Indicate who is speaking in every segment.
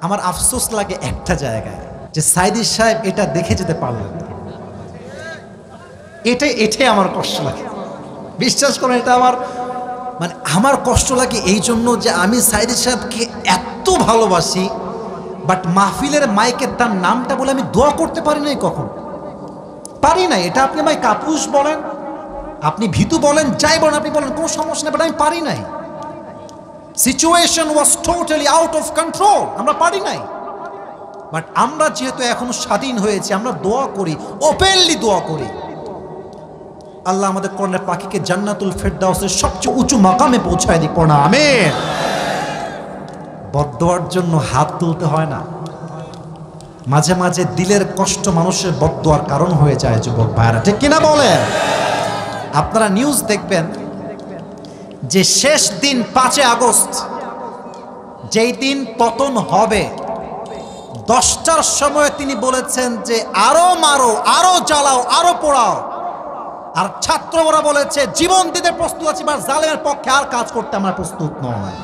Speaker 1: আমার আফসোস লাগে একটা জায়গায় যে সাইদি সাহেব এটা দেখে যেতে পারলেন না। এটাই আমার কষ্ট লাগে, বিশ্বাস করেন। এটা আমার কষ্ট লাগে এই জন্য যে আমি সাইদি সাহেবকে এত ভালোবাসি, বাট মাহফিলের মাইকে তার নামটা বলে আমি দোয়া করতে পারি নাই, কখন পারি নাই। এটা আপনি আমায় কাপুরুষ বলেন, আপনি ভীতু বলেন, যাই বলেন আপনি বলেন, কোনো সমস্যা নেই, বাট আমি পারি নাই। Situation was totally out of control, আমরা পারি নাই। বাট আমরা যেহেতু এখন স্বাধীন হয়েছি, আমরা দোয়া করি, ওপেনলি দোয়া করি, আল্লাহ আমাদের কোরআনের পাখিকে জান্নাতুল ফেরদাউসের সবচেয়ে উঁচু মাকামে পৌঁছায় দিক, পড়া আমিন। বদদোয়ার জন্য হাত তুলতে হয় না, মাঝে মাঝে দিলের কষ্ট মানুষের বদদোয়ার কারণ হয়ে যায়, যুবক ভাইরা, ঠিক কিনা বলেন? আপনারা নিউজ দেখবেন যে শেষ দিন 5 আগস্ট, যেই দিন পতন হবে, 10টার সময় তিনি বলেছেন যে আরো মারো, আরো জ্বালাও, আরো পোড়াও। আর ছাত্ররা বলেছে জীবন দিতে প্রস্তুত আছি, বা জালেমের পক্ষে আর কাজ করতে আমরা প্রস্তুত নয়।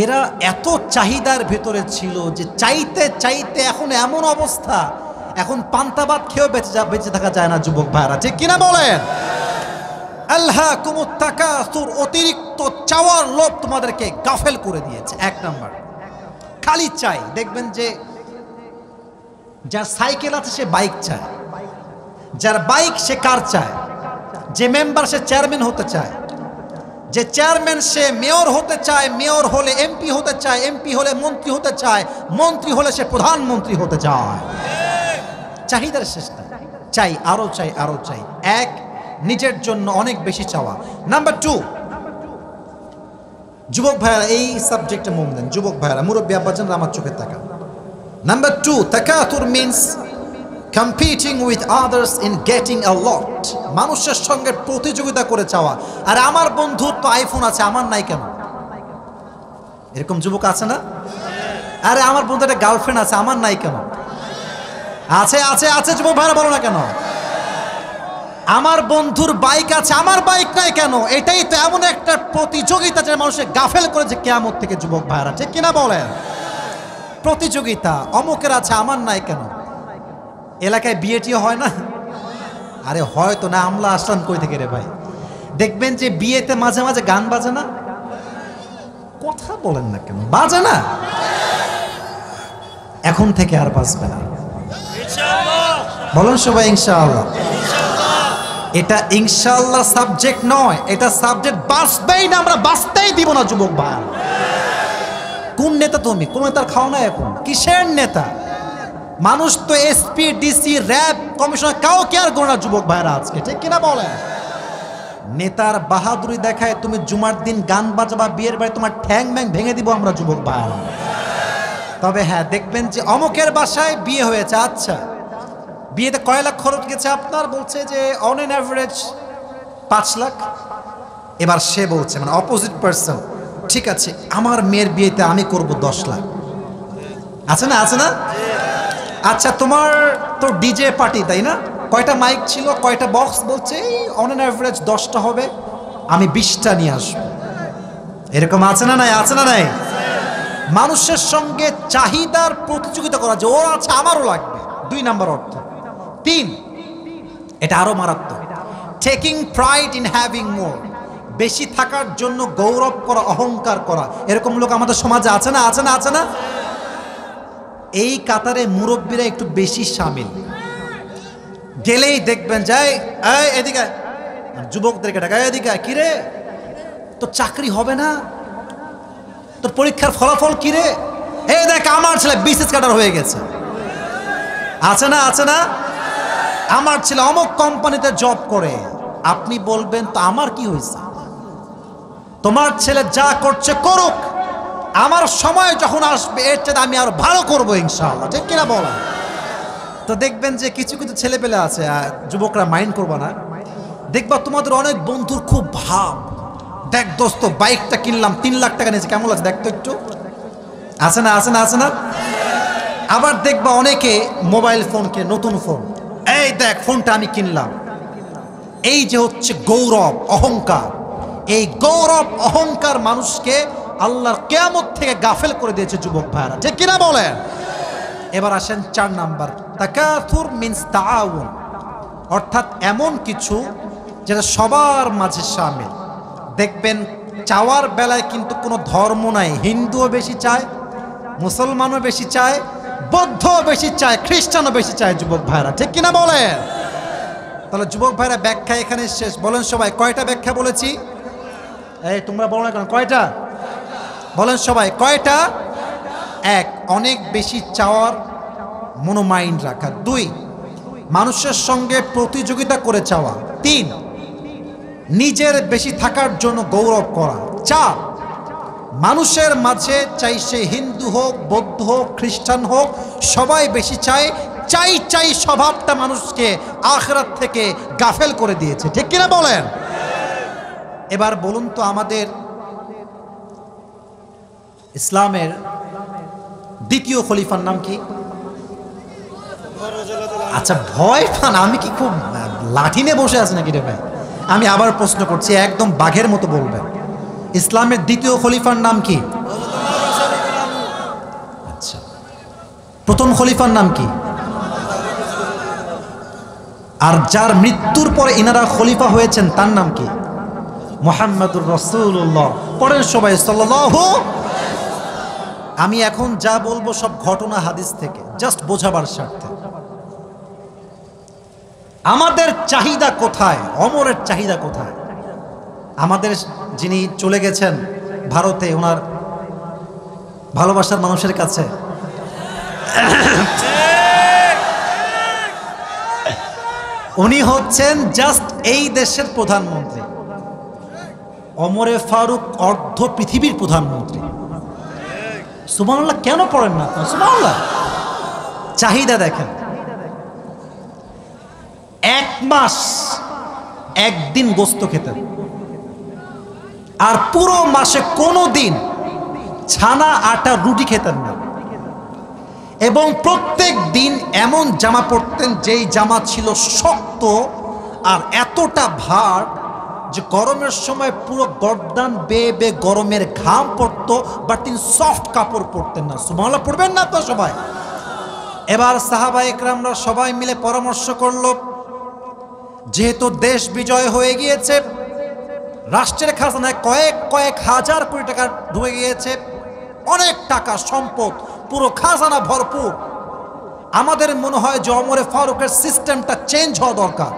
Speaker 1: এরা এত চাহিদার ভেতরে ছিল যে চাইতে চাইতে এখন এমন অবস্থা, এখন পান্তাবাদ খেয়েও বেঁচে থাকা যায় না, যুবক ভাইরা, ঠিক কিনা বলেন? আল্লাহকুমুত তাকাসুর, অতিরিক্ত চাওয়ার লোভ তোমাদেরকে গাফেল করে দিয়েছে। 1 নাম্বার, খালি চাই। দেখবেন যে যার সাইকেল আছে সে বাইক চায়, যার বাইক সে কার চায়, যে মেম্বার সে চেয়ারম্যান হতে চায়, যে চেয়ারম্যান সে মেয়র হতে চায়, মেয়র হলে এমপি হতে চায়, এমপি হলে মন্ত্রী হতে চায়, মন্ত্রী হলে সে প্রধানমন্ত্রী হতে চায়। চাহিদার শেষ নাই, চাই, আরো চাই, আরো চাই। 1, নিজের জন্য অনেক বেশি চাওয়া। নাম্বার 2, যুবক ভাইরা এই সাবজেক্টে মন দেন, যুবক ভাইরা, মুরব্বী আব্বাজানরা আমার চোখে তাকান। নাম্বার 2, তাকাতুর means competing with others in getting a lot, মানুষের সঙ্গে প্রতিযোগিতা করে চাওয়া। আর আমার বন্ধুর তো আইফোন আছে, আমার নাই কেন? এরকম যুবক আছে না? আরে আমার বন্ধুর একটা গার্লফ্রেন্ড আছে, আমার নাই কেন? আছে আছে আছে, যুবক ভাইরা বলো না কেন? আমার বন্ধুর বাইক আছে, আমার বাইক নাই কেন? এটাই তো এমন একটা প্রতিযোগিতা যে মানুষের গাফেল করেছে কিয়ামত থেকে, যুবক ভাইরা, ঠিক কিনা বলেন? প্রতিযোগিতা, অমুকের আছে, আমার নাই কেন? এলাকায় বিয়েটিও হয় না? আরে হয়তো না, আমলা আসলাম কই থেকে রে ভাই? দেখবেন যে বিয়েতে মাঝে মাঝে গান বাজে না? কথা বলেন না কেন? বাজে না? এখন থেকে আর বাজবে না, বলেন সবাই ইনশাআল্লাহ। এটা ইনশাআল্লাহ সাবজেক্ট নয়, এটা সাবজেক্ট বাঁচবেই না, আমরা বাঁচতেই দিব না, যুবক ভাই। কোন নেতা তুমি? কোন নেতার খাও না এখন? কিসের নেতা? মানুষ তো এসপি, ডিসি, র্যাব, কমিশনার, কাউকে আর গোনা, যুবক ভাইরা, আজকে, ঠিক কিনা বলেন? নেতার বাহাদুরি দেখায় তুমি জুমার দিন গান বাজাবা, বিয়ের বাড়ি তোমার ঠ্যাং ব্যাং ভেঙে দিব আমরা, যুবক ভাইরা। তবে হ্যাঁ, দেখবেন যে অমুকের বাসায় বিয়ে হয়েছে, আচ্ছা বিয়েতে কয় লাখ খরচ গেছে আপনার? বলছে যে অন এন অ্যাভারেজ 5 লাখ। এবার সে বলছে, মানে অপোজিট পার্সন, ঠিক আছে আমার মেয়ের বিয়েতে আমি করব 10 লাখ। আছে না? আছে না? আচ্ছা তোমার তো ডিজে পার্টি, তাই না? কয়টা মাইক ছিল, কয়টা বক্স? বলছে অন এন অ্যাভারেজ 10টা হবে, আমি 20টা নিয়ে আসবো। এরকম আছে না নাই? আছে না নাই? মানুষের সঙ্গে চাহিদার প্রতিযোগিতা করা, যে ওর আছে আমারও লাগবে। 2 নাম্বার অর্থ। 3, এটা আরো মারাত্মক, টেকিং প্রাইড ইন হ্যাভিং মোর, বেশি থাকার জন্য গৌরব করা, অহংকার করা। এরকম লোক আমাদের সমাজে আছে না? আছে না? আছে না? এই কাতারে মুরব্বীরা একটু বেশি শামিল। গেলেই দেখবেন যায় এদিকে, যুবকদেরকে ডাকা, এদিকে, কিরে তোর চাকরি হবে না? তোর পরীক্ষার ফলাফল কিরে? এই দেখ আমার ছেলে বিসিএস ক্যাডার হয়ে গেছে। আছে না? আছে না? আমার ছেলে অমুক কোম্পানিতে জব করে। আপনি বলবেন তো আমার কি হয়েছে? তোমার ছেলে যা করছে করুক, আমার সময় যখন আসবে এর চেয়ে আমি আরো ভালো করবো ইনশাআল্লাহ, ঠিক কিনা বলা? তো দেখবেন যে কিছু কিছু ছেলে পেলে আছে, যুবকরা মাইন্ড করবা না, দেখবা তোমাদের অনেক বন্ধুর খুব ভাব, দেখ দোস্ত বাইকটা কিনলাম 3 লাখ টাকা নিয়েছে, কেমন লাগছে দেখতো একটু? আছে না? আছে না? আছে না? আবার দেখবা অনেকে মোবাইল ফোনকে, নতুন ফোন, এই দেখ ফোনটা আমি কিনলাম। এই যে হচ্ছে গৌরব, অহংকার, এই গৌরব অহংকার মানুষকে আল্লাহর কিয়ামত থেকে গাফেল করে দিয়েছে যুবক ভাইরা, ঠিক কিনা বলেন? এবার আসেন 4 নাম্বার, তাকাথুর মিনস তাআউন, অর্থাৎ এমন কিছু যেটা সবার মাঝে শামিল। দেখবেন চাওয়ার বেলায় কিন্তু কোনো ধর্ম নাই, হিন্দুও বেশি চায়, মুসলমানও বেশি চায়, বৌদ্ধও বেশি চায়, খ্রিস্টানও বেশি চায় যুবক ভাইরা, ঠিক কিনা বলেন? তাহলে যুবক ভাইরা ব্যাখ্যা এখানে শেষ। বলেন সবাই কয়টা ব্যাখ্যা বলেছি? এই তোমরা বলো না কেন, কয়টা বলেন সবাই, কয়টা? 1, অনেক বেশি চাওয়ার মনোমাইন্ড রাখা। 2, মানুষের সঙ্গে প্রতিযোগিতা করে চাওয়া। 3, নিজের বেশি থাকার জন্য গৌরব করা। 4, মানুষের মাঝে চাই সে হিন্দু হোক, বৌদ্ধ হোক, খ্রিস্টান হোক, সবাই বেশি চায়। চাই চাই স্বভাবটা মানুষকে আখিরাত থেকে গাফেল করে দিয়েছে, ঠিক কিনা বলেন? এবার বলুন তো, আমাদের ইসলামের দ্বিতীয় খলিফার নাম কি? আচ্ছা ভয় পান, আমি কি খুব লাঠি নিয়ে বসে আছি নাকি রে ভাই? আমি আবার প্রশ্ন করছি, একদম বাঘের মতো বলবেন। ইসলামের দ্বিতীয় খলিফার নাম কি? আচ্ছা, প্রথম খলিফার নাম কি? আর যার মৃত্যুর পরে ইনারা খলিফা হয়েছেন তার নাম কি? মুহাম্মাদুর রাসূলুল্লাহ। পড়েন সবাই সাল্লাল্লাহু। আমি এখন যা বলবো সব ঘটনা হাদিস থেকে, জাস্ট বোঝাবার স্বার্থে। আমাদের চাহিদা কোথায়? ওমরের চাহিদা কোথায়? আমাদের যিনি চলে গেছেন ভারতে, ওনার ভালোবাসার মানুষের কাছে, উনি হচ্ছেন জাস্ট এই দেশের প্রধানমন্ত্রী। ওমরে ফারুক অর্ধ পৃথিবীর প্রধানমন্ত্রী। সুবহানাল্লাহ কেন পড়েন না? সুবহানাল্লাহ। চাহিদা দেখেন, 1 মাস 1 দিন গোস্ত খেতেন, আর পুরো মাসে কোনো দিন ছানা আটা রুটি খেতেন না, এবং প্রত্যেক দিন এমন জামা পরতেন যেই জামা ছিল শক্ত আর এতটা ভার যে গরমের সময় পুরো গর্দান বেয়ে বেয়ে গরমের ঘাম পড়তো, বাট তিনি সফট কাপড় পরতেন না। সুবহানাল্লাহ পড়বেন না তো সবাই? এবার সাহাবা একরামরা সবাই মিলে পরামর্শ করলো, যেহেতু দেশ বিজয় হয়ে গিয়েছে, রাষ্ট্রের খাজানায় কয়েক হাজার কোটি টাকা ঢুকে গিয়েছে, অনেক টাকা সম্পদ, পুরো খাজানা ভরপুর। আমাদের মনে হয় যে ওমরে ফারুকের সিস্টেমটা চেঞ্জ হওয়া দরকার,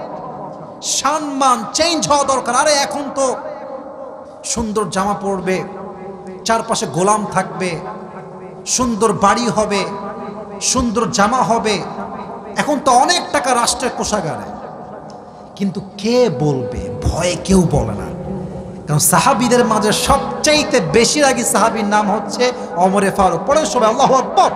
Speaker 1: সম্মান চেঞ্জ হওয়া দরকার। আরে এখন তো সুন্দর জামা পরবে, চারপাশে গোলাম থাকবে, সুন্দর বাড়ি হবে, সুন্দর জামা হবে, এখন তো অনেক টাকা রাষ্ট্রের কোষাগারে। কিন্তু কে বলবে? ভয়ে কেউ বলে না, কারণ সাহাবীদের মাঝে সবচাইতে বেশি রাগী সাহাবীর নাম হচ্ছে ওমরে ফারুক। পড়েন সবাই আল্লাহু আকবার।